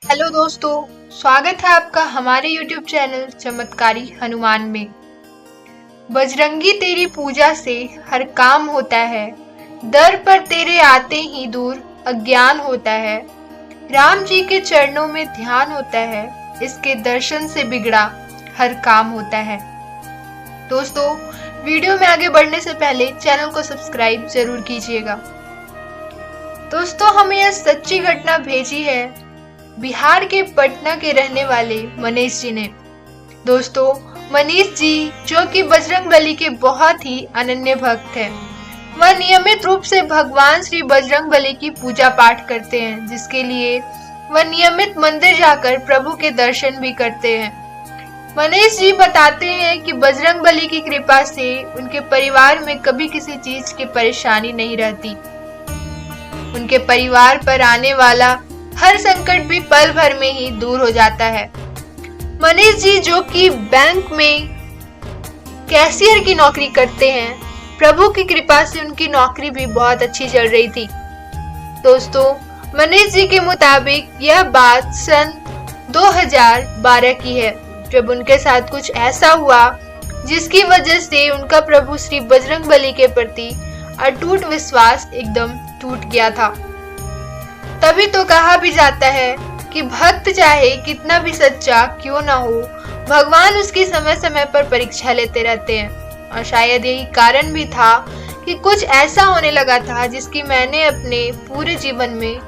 Hello दोस्तों, स्वागत है आपका हमारे YouTube चैनल चमत्कारी हनुमान में। बजरंगी तेरी पूजा से हर काम होता है, दर पर तेरे आते ही दूर अज्ञान होता है। राम जी के चरणों में ध्यान होता है, इसके दर्शन से बिगड़ा हर काम होता है। दोस्तों, वीडियो में आगे बढ़ने से पहले चैनल को सब्सक्राइब जरूर कीजिएगा। दोस्तों, हमें यह सच्ची घटना भेजी है बिहार के पटना के रहने वाले मनीष जी ने। दोस्तों, मनीष जी जो कि बजरंगबली के बहुत ही अनन्य भक्त हैं, वह नियमित रूप से भगवान श्री बजरंगबली की पूजा पाठ करते हैं, जिसके लिए वह नियमित मंदिर जाकर प्रभु के दर्शन भी करते हैं। मनीष जी बताते हैं कि बजरंगबली की कृपा से उनके परिवार में कभी किसी चीज की परेशानी नहीं रहती। उनके परिवार पर आने वाला हर संकट भी पल भर में ही दूर हो जाता है। मनीष जी जो कि बैंक में कैशियर की नौकरी करते हैं, प्रभु की कृपा से उनकी नौकरी भी बहुत अच्छी चल रही थी। दोस्तों, मनीष जी के मुताबिक यह बात सन 2012 की है, जब उनके साथ कुछ ऐसा हुआ जिसकी वजह से उनका प्रभु श्री बजरंगबली के प्रति अटूट विश्वास एकदम टूट गया था। तभी तो कहा भी जाता है कि भक्त चाहे कितना भी सच्चा क्यों ना हो, भगवान उसकी समय समय पर परीक्षा लेते रहते हैं। और शायद यही कारण भी था कि कुछ ऐसा होने लगा था जिसकी मैंने अपने पूरे जीवन में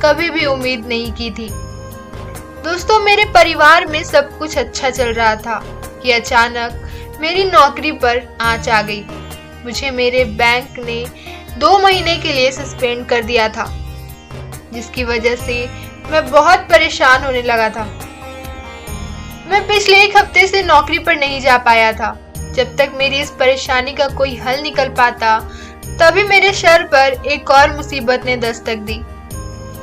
कभी भी उम्मीद नहीं की थी। दोस्तों, मेरे परिवार में सब कुछ अच्छा चल रहा था कि अचानक मेरी नौकरी पर आंच आ गई। मुझे मेरे बैंक ने 2 महीने के लिए सस्पेंड कर दिया था, जिसकी वजह से मैं बहुत परेशान होने लगा था। मैं पिछले 1 हफ्ते से नौकरी पर नहीं जा पाया था। जब तक मेरी इस परेशानी का कोई हल निकल पाता, तभी मेरे सर पर एक और मुसीबत ने दस्तक दी।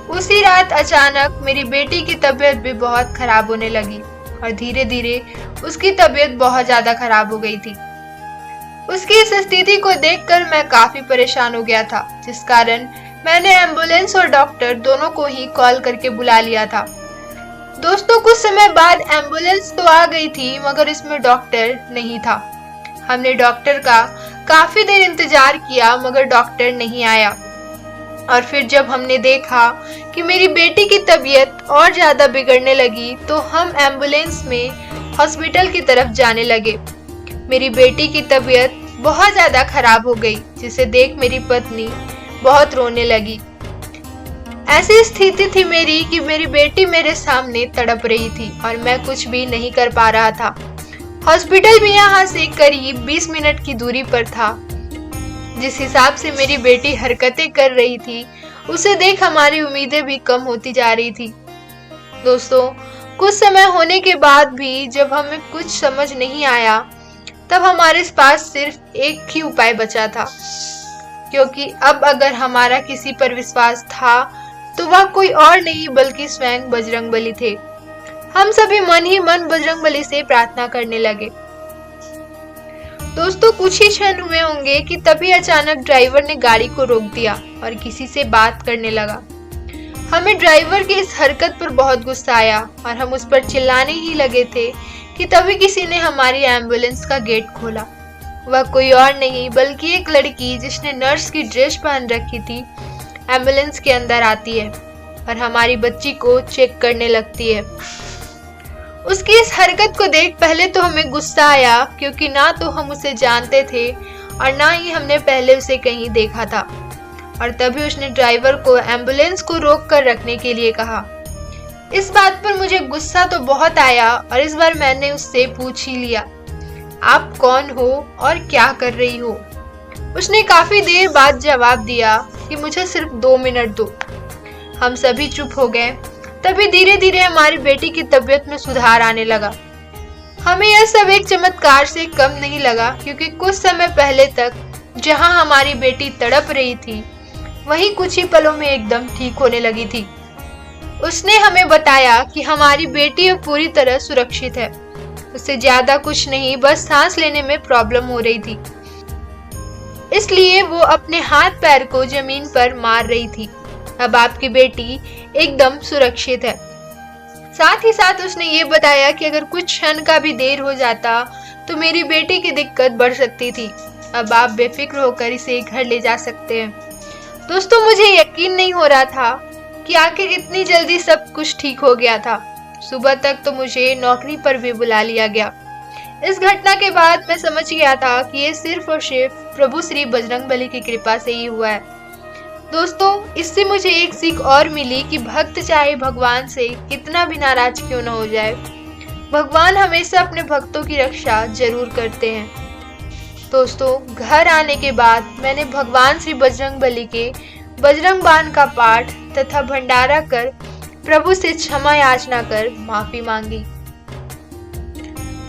उसी रात अचानक मेरी बेटी की तबीयत भी बहुत खराब होने लगी और धीरे धीरे उसकी तबीयत बहुत ज्यादा खराब हो गई थी। उसकी इस स्थिति को देखकर मैं काफी परेशान हो गया था, जिस कारण मैंने एम्बुलेंस और डॉक्टर दोनों को ही कॉल करके बुला लिया था। दोस्तों, कुछ समय बाद एम्बुलेंस तो आ गई थी, मगर इसमें डॉक्टर नहीं था। हमने डॉक्टर का काफी देर इंतजार किया, मगर डॉक्टर नहीं आया। और फिर जब हमने देखा कि मेरी बेटी की तबीयत और ज्यादा बिगड़ने लगी, तो हम एम्बुलेंस में हॉस्पिटल की तरफ जाने लगे। मेरी बेटी की तबीयत बहुत ज्यादा खराब हो गई, जिसे देख मेरी पत्नी बहुत रोने लगी। ऐसी स्थिति थी मेरी कि मेरी बेटी मेरे सामने तड़प रही थी और मैं कुछ भी नहीं कर पा रहा था। हॉस्पिटल भी यहाँ से करीब 20 मिनट की दूरी पर था। जिस हिसाब से मेरी बेटी हरकतें कर रही थी, उसे देख हमारी उम्मीदें भी कम होती जा रही थी। दोस्तों, कुछ समय होने के बाद भी जब हमें कुछ समझ नहीं आया, तब हमारे पास सिर्फ एक ही उपाय बचा था, क्योंकि अब अगर हमारा किसी पर विश्वास था तो वह कोई और नहीं बल्कि स्वयं बजरंगबली थे। हम सभी मन ही मन बजरंगबली से प्रार्थना करने लगे। दोस्तों, कुछ ही क्षण हुए होंगे कि तभी अचानक ड्राइवर ने गाड़ी को रोक दिया और किसी से बात करने लगा। हमें ड्राइवर की इस हरकत पर बहुत गुस्सा आया और हम उस पर चिल्लाने ही लगे थे कि तभी किसी ने हमारी एम्बुलेंस का गेट खोला। वह कोई और नहीं बल्कि एक लड़की जिसने नर्स की ड्रेस पहन रखी थी, एम्बुलेंस के अंदर आती है और हमारी बच्ची को चेक करने लगती है। उसकी इस हरकत को देख पहले तो हमें गुस्सा आया, क्योंकि ना तो हम उसे जानते थे और ना ही हमने पहले उसे कहीं देखा था। और तभी उसने ड्राइवर को एम्बुलेंस को रोक कर रखने के लिए कहा। इस बात पर मुझे गुस्सा तो बहुत आया और इस बार मैंने उससे पूछ ही लिया, आप कौन हो और क्या कर रही हो? उसने काफी देर बाद जवाब दिया कि मुझे सिर्फ 2 मिनट दो। हम सभी चुप हो गए। तभी धीरे धीरे हमारी बेटी की तबीयत में सुधार आने लगा। हमें यह सब एक चमत्कार से कम नहीं लगा, क्योंकि कुछ समय पहले तक जहां हमारी बेटी तड़प रही थी, वहीं कुछ ही पलों में एकदम ठीक होने लगी थी। उसने हमें बताया कि हमारी बेटी अब पूरी तरह सुरक्षित है। उससे ज्यादा कुछ नहीं, बस सांस लेने में प्रॉब्लम हो रही थी, इसलिए वो अपने हाथ पैर को जमीन पर मार रही थी। अब आपकी बेटी एकदम सुरक्षित है। साथ ही साथ उसने ये बताया कि अगर कुछ क्षण का भी देर हो जाता तो मेरी बेटी की दिक्कत बढ़ सकती थी। अब आप बेफिक्र होकर इसे घर ले जा सकते हैं। दोस्तों, मुझे यकीन नहीं हो रहा था कि आखिर इतनी जल्दी सब कुछ ठीक हो गया था। सुबह तक तो मुझे नौकरी पर भी बुला लिया गया। इस घटना के बाद मैं समझ गया था कि ये सिर्फ और सिर्फ प्रभु श्री बजरंगबली की कृपा से ही हुआ है। दोस्तों, इससे मुझे एक सीख और मिली कि भक्त चाहे भगवान से कितना भी नाराज क्यों न हो जाए, भगवान हमेशा अपने भक्तों की रक्षा जरूर करते हैं। दोस्तों, घर आने के बाद मैंने भगवान श्री बजरंगबली के बजरंग बाण का पाठ तथा भंडारा कर प्रभु से क्षमा याचना कर माफी मांगी।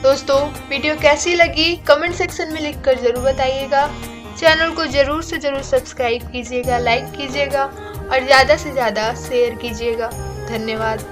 दोस्तों, वीडियो कैसी लगी कमेंट सेक्शन में लिखकर जरूर बताइएगा। चैनल को जरूर से जरूर सब्सक्राइब कीजिएगा, लाइक कीजिएगा और ज़्यादा से ज़्यादा शेयर कीजिएगा। धन्यवाद।